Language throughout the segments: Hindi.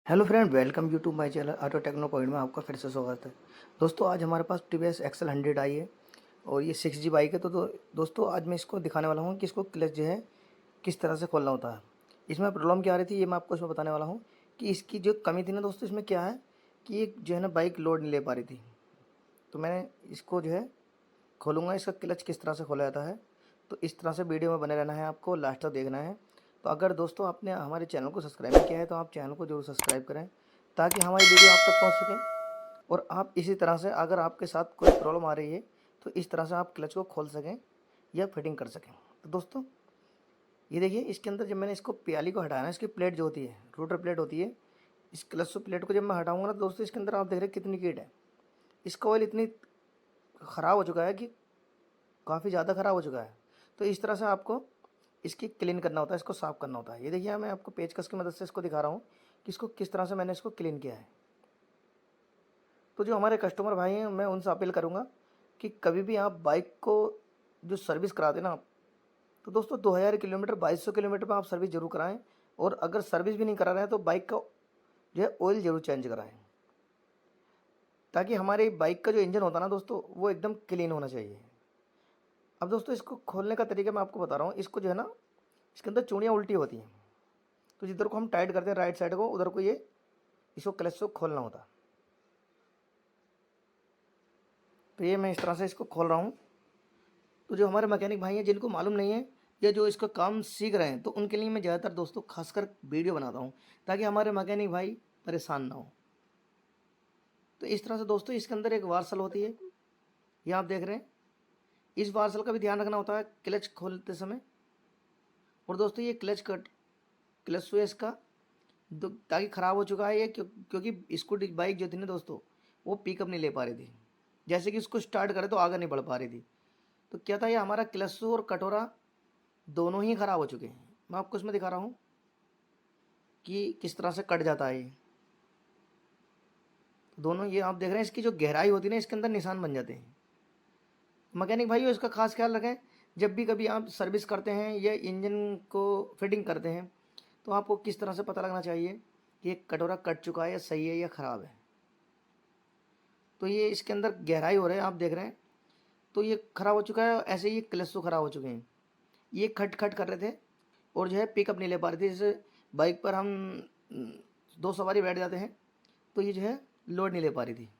Hello friend, welcome YouTube my channel auto techno point में आपका फिर से स्वागत है। दोस्तों, आज हमारे पास टीवीएस एक्सल 100 आई है और ये 6G बाइक है। दोस्तों आज मैं इसको दिखाने वाला हूँ कि इसको क्लच जो है किस तरह से खोलना होता है। इसमें प्रॉब्लम क्या आ रही थी ये मैं आपको इसमें बताने वाला हूँ कि इसकी जो कमी थी ना दोस्तों, इसमें क्या है कि ये जो है ना बाइक लोड नहीं ले पा रही थी। तो मैंने इसको जो है खोलूँगा, इसका क्लच किस तरह से खोला जाता है। तो इस तरह से वीडियो में बने रहना है, आपको लास्ट तक देखना है। तो अगर दोस्तों आपने हमारे चैनल को सब्सक्राइब नहीं किया है तो आप चैनल को जरूर सब्सक्राइब करें ताकि हमारी वीडियो आप तक पहुंच सके। और आप इसी तरह से अगर आपके साथ कोई प्रॉब्लम आ रही है तो इस तरह से आप क्लच को खोल सकें या फिटिंग कर सकें। तो दोस्तों ये देखिए, इसके अंदर जब मैंने इसको प्याली को हटाया ना, इसकी प्लेट जो होती है रोटर प्लेट होती है, इस क्लच प्लेट को जब मैं हटाऊंगा ना तो दोस्तों इसके अंदर आप देख रहे हैं कितनी कीट है। इसका ऑयल इतनी ख़राब हो चुका है कि काफ़ी ज़्यादा ख़राब हो चुका है। तो इस तरह से आपको इसकी क्लीन करना होता है, इसको साफ़ करना होता है। ये देखिए, मैं आपको पेचकस की मदद से इसको दिखा रहा हूँ कि इसको किस तरह से मैंने इसको क्लीन किया है। तो जो हमारे कस्टमर भाई हैं, मैं उनसे अपील करूँगा कि कभी भी आप बाइक को जो सर्विस कराते ना आप, तो दोस्तों 2000 किलोमीटर 2200 किलोमीटर पर आप सर्विस जरूर कराएं। और अगर सर्विस भी नहीं करा रहे हैं तो बाइक का जो है ऑयल ज़रूर चेंज कराएं, ताकि हमारी बाइक का जो इंजन होता है ना दोस्तों वो एकदम क्लीन होना चाहिए। अब दोस्तों इसको खोलने का तरीका मैं आपको बता रहा हूँ। इसको जो है ना, इसके अंदर चूड़ियाँ उल्टी होती हैं, तो जिधर को हम टाइट करते हैं राइट साइड को, उधर को ये इसको क्लच को खोलना होता है। तो ये मैं इस तरह से इसको खोल रहा हूँ। तो जो हमारे मैकेनिक भाई हैं जिनको मालूम नहीं है या जो इसका काम सीख रहे हैं, तो उनके लिए मैं ज़्यादातर दोस्तों खासकर वीडियो बनाता हूँ ताकि हमारे मैकेनिक भाई परेशान ना हो। तो इस तरह से दोस्तों इसके अंदर एक वार्सल होती है, ये आप देख रहे हैं। इस वार्सल का भी ध्यान रखना होता है क्लच खोलते समय। और दोस्तों ये क्लच जो है इसका ताकि ख़राब हो चुका है ये, क्योंकि स्कूटी बाइक जो थी ना दोस्तों वो पिकअप नहीं ले पा रही थी। जैसे कि इसको स्टार्ट करे तो आगे नहीं बढ़ पा रही थी। तो क्या था, ये हमारा क्लच और कटोरा दोनों ही ख़राब हो चुके हैं। मैं आपको इसमें दिखा रहा हूँ कि किस तरह से कट जाता है ये दोनों। ये आप देख रहे हैं, इसकी जो गहराई होती है ना इसके अंदर निशान बन जाते हैं। मैकेनिक भाइयों इसका खास ख्याल रखें, जब भी कभी आप सर्विस करते हैं या इंजन को फिटिंग करते हैं तो आपको किस तरह से पता लगना चाहिए कि एक कटोरा कट चुका है या सही है या ख़राब है। तो ये इसके अंदर गहराई हो रही है, आप देख रहे हैं। तो ये ख़राब हो चुका है, ऐसे ही क्लच तो ख़राब हो चुके हैं। ये खट खट कर रहे थे और जो है पिकअप नहीं ले पा रहे थे। जैसे बाइक पर हम दो सवारी बैठ जाते हैं तो ये जो है लोड नहीं ले पा रही थी।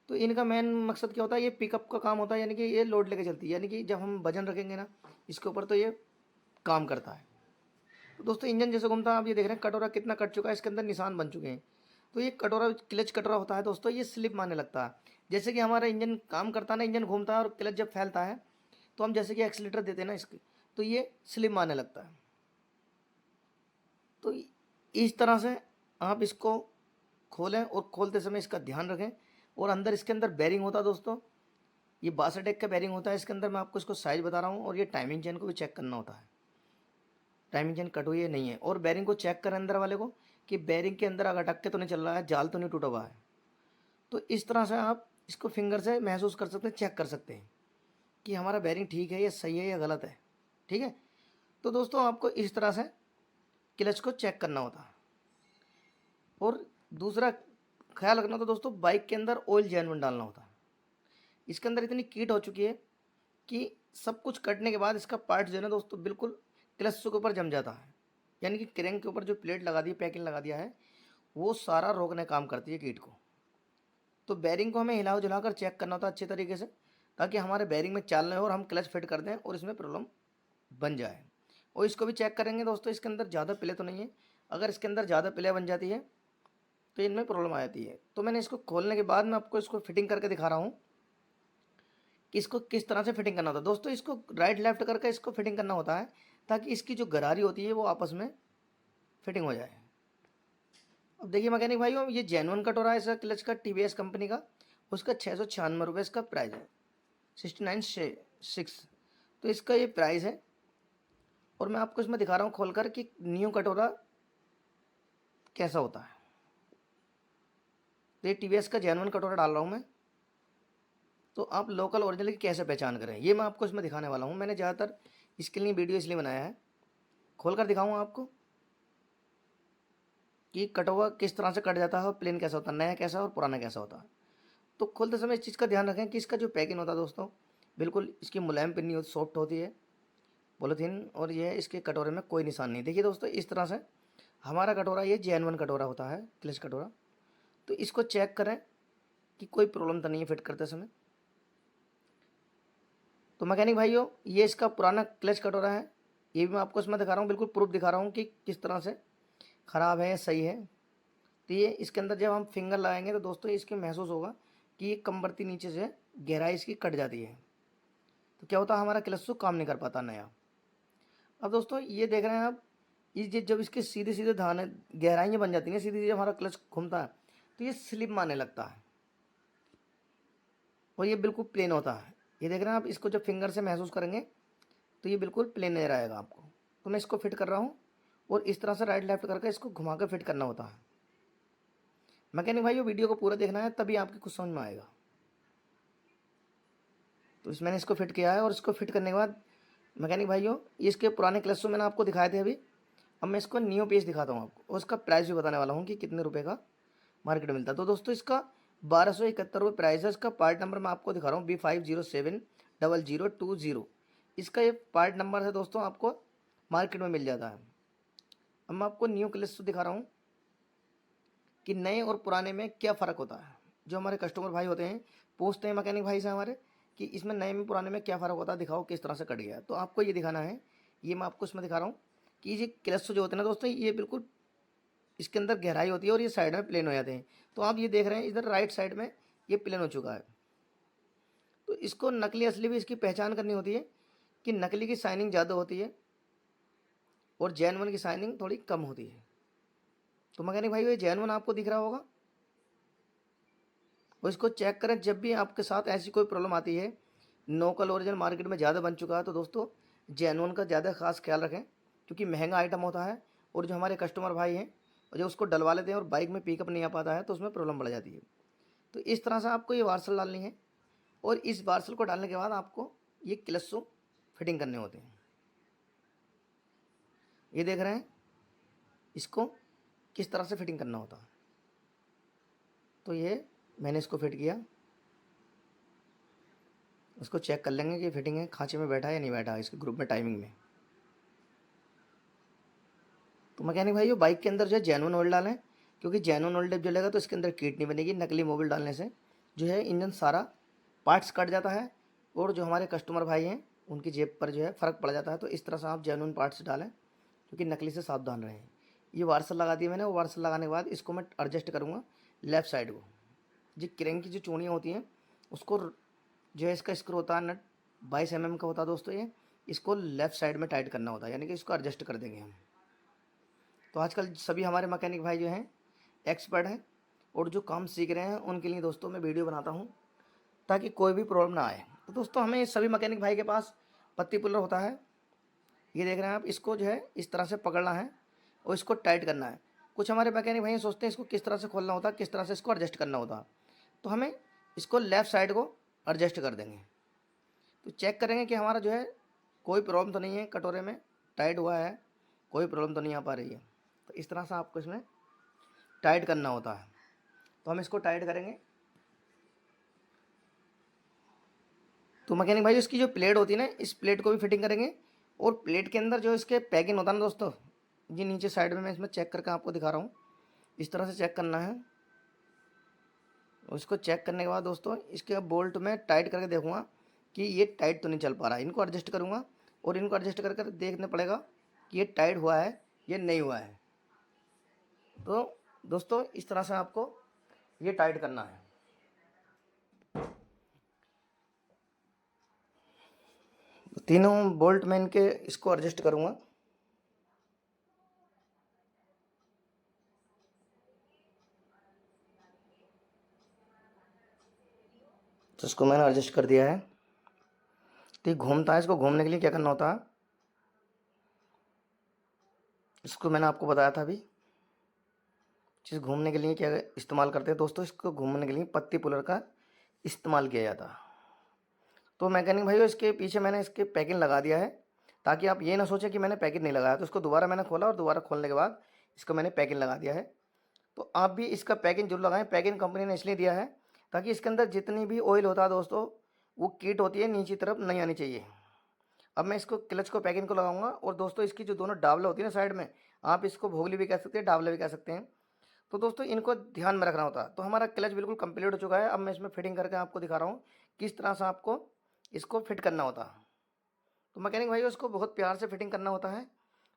तो इनका मेन मकसद क्या होता है, ये पिकअप का काम होता है, यानी कि ये लोड लेके चलती है, यानी कि जब हम वजन रखेंगे ना इसके ऊपर तो ये काम करता है। तो दोस्तों इंजन जैसे घूमता है, आप ये देख रहे हैं कटोरा कितना कट चुका है, इसके अंदर निशान बन चुके हैं। तो ये कटोरा क्लच कटोरा होता है दोस्तों, ये स्लिप मारने लगता है। जैसे कि हमारा इंजन काम करता है ना, इंजन घूमता है और क्लच जब फैलता है तो हम जैसे कि एक्सीलेटर देते हैं ना इसके, तो ये स्लिप मारने लगता है। तो इस तरह से आप इसको खोलें और खोलते समय इसका ध्यान रखें। और अंदर इसके अंदर बैरिंग होता है दोस्तों, ये बासटेक का बैरिंग होता है इसके अंदर। मैं आपको इसको साइज बता रहा हूँ। और ये टाइमिंग चेन को भी चेक करना होता है, टाइमिंग चेन कट हुई है नहीं है। और बैरिंग को चेक करें अंदर वाले को कि बैरिंग के अंदर अगर अटक के तो नहीं चल रहा है, जाल तो नहीं टूटा हुआ है। तो इस तरह से आप इसको फिंगर से महसूस कर सकते हैं, चेक कर सकते हैं कि हमारा बैरिंग ठीक है या सही है या गलत है। ठीक है। तो दोस्तों आपको इस तरह से क्लच को चेक करना होता है। और दूसरा ख्याल रखना, तो दोस्तों बाइक के अंदर ऑयल जेनुइन डालना होता है। इसके अंदर इतनी कीट हो चुकी है कि सब कुछ कटने के बाद इसका पार्ट जो है ना दोस्तों बिल्कुल क्लच के ऊपर जम जाता है। यानी कि क्रैंक के ऊपर जो प्लेट लगा दी, पैकिंग लगा दिया है, वो सारा रोकने काम करती है कीट को। तो बैरिंग को हमें हिला जुला कर चेक करना होता है अच्छे तरीके से, ताकि हमारे बैरिंग में चाल नहीं हो और हम क्लच फिट कर दें और इसमें प्रॉब्लम बन जाए। और इसको भी चेक करेंगे दोस्तों, इसके अंदर ज़्यादा प्ले तो नहीं है। अगर इसके अंदर ज़्यादा प्ले बन जाती है तो इनमें प्रॉब्लम आ जाती है। तो मैंने इसको खोलने के बाद मैं आपको इसको फिटिंग करके दिखा रहा हूँ कि इसको किस तरह से फिटिंग करना होता है। दोस्तों इसको राइट लेफ्ट करके इसको फिटिंग करना होता है ताकि इसकी जो गरारी होती है वो आपस में फिटिंग हो जाए। अब देखिए मैकेनिक भाइयों, ये जेनुअन कटोरा है इसका क्लच का, टीवीएस कंपनी का। उसका 696 रुपये इसका प्राइस है, 69.6। तो इसका ये प्राइस है। और मैं आपको इसमें दिखा रहा हूँ खोलकर कि न्यू कटोरा कैसा होता है। तो ये टीवीएस का जेनुअन कटोरा डाल रहा हूँ मैं। तो आप लोकल ओरिजिनल की कैसे पहचान करें ये मैं आपको इसमें दिखाने वाला हूँ। मैंने ज़्यादातर इसके लिए वीडियो इसलिए बनाया है, खोल कर दिखाऊँगा आपको। कि कटा हुआ किस तरह से कट जाता है और प्लेन कैसा होता है, नया कैसा और पुराना कैसा होता है। तो खोलते समय इस चीज़ का ध्यान रखें कि इसका जो पैकिंग होता है दोस्तों, बिल्कुल इसकी मुलायम पिन्नी होती, सॉफ्ट होती है पॉलीथीन, और ये इसके कटोरे में कोई निशान नहीं। देखिए दोस्तों, इस तरह से हमारा कटोरा ये जेन्युइन कटोरा होता है, क्लच कटोरा। तो इसको चेक करें कि कोई प्रॉब्लम तो नहीं है फिट करते समय। तो मैकेनिक भाइयों, ये इसका पुराना क्लच कटोरा है, ये भी मैं आपको इसमें दिखा रहा हूँ, बिल्कुल प्रूफ दिखा रहा हूँ कि किस तरह से ख़राब है या सही है। तो ये इसके अंदर जब हम फिंगर लगाएंगे तो दोस्तों इसके महसूस होगा कि ये कमबरती नीचे से गहराई इसकी कट जाती है। तो क्या होता है, हमारा क्लच काम नहीं कर पाता नया। अब दोस्तों ये देख रहे हैं आप, ये जब इसके सीधे सीधे धान गहराइयाँ बन जाती हैं, सीधे सीधे हमारा क्लच घूमता है तो ये स्लिप मारने लगता है और ये बिल्कुल प्लेन होता है। ये देख रहे हैं आप, इसको जब फिंगर से महसूस करेंगे तो ये बिल्कुल प्लेन नहीं रहेगा आपको। तो मैं इसको फिट कर रहा हूँ और इस तरह से राइट लेफ्ट करके इसको घुमा कर फिट करना होता है। मैकेनिक भाई, वीडियो को पूरा देखना है, तभी आपकी कुछ समझ में आएगा। तो मैंने इसको फिट किया है और इसको फिट करने के बाद मैकेनिक भाइयों, इसके पुराने क्लच तो मैंने आपको दिखाए थे अभी। अब मैं इसको न्यू पीस दिखाता हूँ आपको और उसका प्राइस भी बताने वाला हूँ कि कितने रुपए का मार्केट में मिलता है। तो दोस्तों इसका 1271 रुपये प्राइस है। इसका पार्ट नंबर मैं आपको दिखा रहा हूँ, B50700020। इसका ये पार्ट नंबर है दोस्तों, आपको मार्केट में मिल जाता है। अब मैं आपको न्यू क्लच दिखा रहा हूँ कि नए और पुराने में क्या फ़र्क होता है। जो हमारे कस्टमर भाई होते हैं पूछते हैं मैकेनिक भाई से हमारे कि इसमें नए में पुराने में क्या फ़र्क होता है, दिखाओ किस तरह से कट गया। तो आपको ये दिखाना है, ये मैं आपको इसमें दिखा रहा हूँ कि ये क्लच जो होते हैं ना दोस्तों, ये बिल्कुल इसके अंदर गहराई होती है और ये साइड में प्लेन हो जाते हैं। तो आप ये देख रहे हैं इधर राइट साइड में ये प्लेन हो चुका है। तो इसको नकली असली भी इसकी पहचान करनी होती है कि नकली की शाइनिंग ज़्यादा होती है और जेन्युइन की शाइनिंग थोड़ी कम होती है। तो मैकेनिक भाई, ये जेन्युइन आपको दिख रहा होगा और इसको चेक करें जब भी आपके साथ ऐसी कोई प्रॉब्लम आती है। लोकल ओरिजिनल मार्केट में ज़्यादा बन चुका है तो दोस्तों जेन्युइन का ज़्यादा खास ख्याल रखें, क्योंकि महंगा आइटम होता है और जो हमारे कस्टमर भाई हैं और जो उसको डलवा लेते हैं और बाइक में पिकअप नहीं आ पाता है तो उसमें प्रॉब्लम बढ़ जाती है। तो इस तरह से आपको ये वार्सल डालनी है और इस वार्सल को डालने के बाद आपको ये क्लच फिटिंग करने होते हैं। ये देख रहे हैं इसको किस तरह से फिटिंग करना होता है। तो ये मैंने इसको फिट किया, उसको चेक कर लेंगे कि फिटिंग है, खांचे में बैठा है या नहीं बैठा है इसके ग्रुप में टाइमिंग में। तो मैकेनिक भाई, बाइक के अंदर जो है जेन्युइन ऑयल डालें, क्योंकि जेन्युइन ऑयल जब जलेगा तो इसके अंदर कीट नहीं बनेगी। नकली मोबिल डालने से जो है इंजन सारा पार्ट्स कट जाता है और जो हमारे कस्टमर भाई हैं उनकी जेब पर जो है फ़र्क पड़ जाता है। तो इस तरह से आप जेन्युइन पार्ट्स डालें, क्योंकि नकली से सावधान रहें। ये वार्सल लगा दिया मैंने, वो वार्सल लगाने के बाद इसको मैं एडजस्ट करूँगा लेफ़्ट साइड को। जी क्रेंक की जो चूड़ियाँ होती हैं उसको जो है, इसका स्क्रू होता है नट 22 mm का होता है दोस्तों, ये इसको लेफ़्ट साइड में टाइट करना होता है, यानी कि इसको एडजस्ट कर देंगे हम। तो आजकल सभी हमारे मैकेनिक भाई जो हैं एक्सपर्ट हैं और जो काम सीख रहे हैं उनके लिए दोस्तों मैं वीडियो बनाता हूँ ताकि कोई भी प्रॉब्लम ना आए। तो दोस्तों हमें सभी मैकेनिक भाई के पास पत्ती पुलर होता है। ये देख रहे हैं आप, इसको जो है इस तरह से पकड़ना है और इसको टाइट करना है। कुछ हमारे मैकेनिक भाई सोचते हैं इसको किस तरह से खोलना होता है, किस तरह से इसको एडजस्ट करना होता है। तो हमें इसको लेफ़्ट साइड को एडजस्ट कर देंगे। तो चेक करेंगे कि हमारा जो है कोई प्रॉब्लम तो नहीं है, कटोरे में टाइट हुआ है, कोई प्रॉब्लम तो नहीं आ पा रही है। तो इस तरह से आपको इसमें टाइट करना होता है। तो हम इसको टाइट करेंगे। तो मैकेनिक भाई, इसकी जो प्लेट होती है ना, इस प्लेट को भी फिटिंग करेंगे और प्लेट के अंदर जो इसके पैकिंग होता है ना दोस्तों, जी नीचे साइड में मैं इसमें चेक करके आपको दिखा रहा हूँ। इस तरह से चेक करना है। उसको चेक करने के बाद दोस्तों इसके बोल्ट में टाइट करके देखूँगा कि ये टाइट तो नहीं चल पा रहा है। इनको एडजस्ट करूँगा और इनको एडजस्ट करके देखना पड़ेगा कि ये टाइट हुआ है या नहीं हुआ है। तो दोस्तों इस तरह से आपको ये टाइट करना है। तीनों बोल्ट में इनके इसको एडजस्ट करूँगा। तो इसको मैंने एडजस्ट कर दिया है। तो ये घूमता है, इसको घूमने के लिए क्या करना होता है, इसको मैंने आपको बताया था अभी। चीज़ घूमने के लिए क्या इस्तेमाल करते हैं दोस्तों, इसको घूमने के लिए पत्ती पुलर का इस्तेमाल किया जाता है। तो मैकेनिक भाइयों, इसके पीछे मैंने इसके पैकिंग लगा दिया है ताकि आप ये ना सोचें कि मैंने पैकेट नहीं लगाया। तो इसको दोबारा मैंने खोला और दोबारा खोलने के बाद इसको मैंने पैकिंग लगा दिया है। तो आप भी इसका पैकिंग जरूर लगाएं। पैकिंग कंपनी ने इसलिए दिया है ताकि इसके अंदर जितनी भी ऑयल होता है दोस्तों, वो कीट होती है नीचे तरफ नहीं आनी चाहिए। अब मैं इसको क्लच को पैकिंग को लगाऊंगा। और दोस्तों इसकी जो दोनों डावला होती है ना साइड में, आप इसको भोगली भी कह सकते हैं, डावला भी कह सकते हैं। तो दोस्तों इनको ध्यान में रखना होता है। तो हमारा क्लच बिल्कुल कंप्लीट हो चुका है। अब मैं इसमें फिटिंग करके आपको दिखा रहा हूँ किस तरह से आपको इसको फिट करना होता है। तो मैकेनिक भाई उसको बहुत प्यार से फिटिंग करना होता है।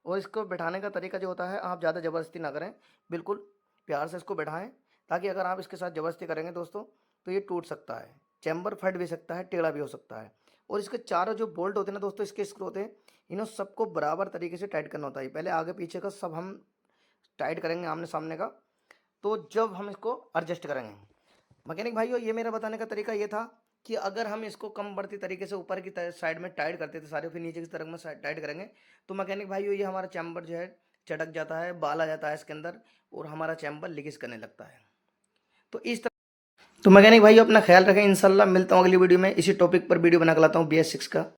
और इसको बैठाने का तरीका जो होता है, आप ज़्यादा ज़बरदस्ती ना करें, बिल्कुल प्यार से इसको बैठाएं। ताकि अगर आप इसके साथ ज़बरदस्ती करेंगे दोस्तों तो ये टूट सकता है, चैम्बर फट भी सकता है, टेढ़ा भी हो सकता है। और इसके चारों जो बोल्ट होते हैं ना दोस्तों, इसके स्क्रू होते हैं, इन्हें सबको बराबर तरीके से टाइट करना होता है। पहले आगे पीछे का सब हम टाइट करेंगे, आमने सामने का, तो जब हम इसको एडजस्ट करेंगे। मैकेनिक भाइयों ये मेरा बताने का तरीका ये था कि अगर हम इसको कम बढ़ती तरीके से ऊपर की साइड में टाइट करते थे सारे, फिर नीचे की तरफ में टाइट करेंगे, तो मैकेनिक भाइयों ये हमारा चैम्बर जो है चटक जाता है, बाल आ जाता है इसके अंदर, और हमारा चैम्बर लीकेज करने लगता है। तो इस तरह तो मैकेनिक भाइयों अपना ख्याल रखें। इंशाल्लाह मिलता हूँ अगली वीडियो में, इसी टॉपिक पर वीडियो बना कर लाता हूँ BS6 का।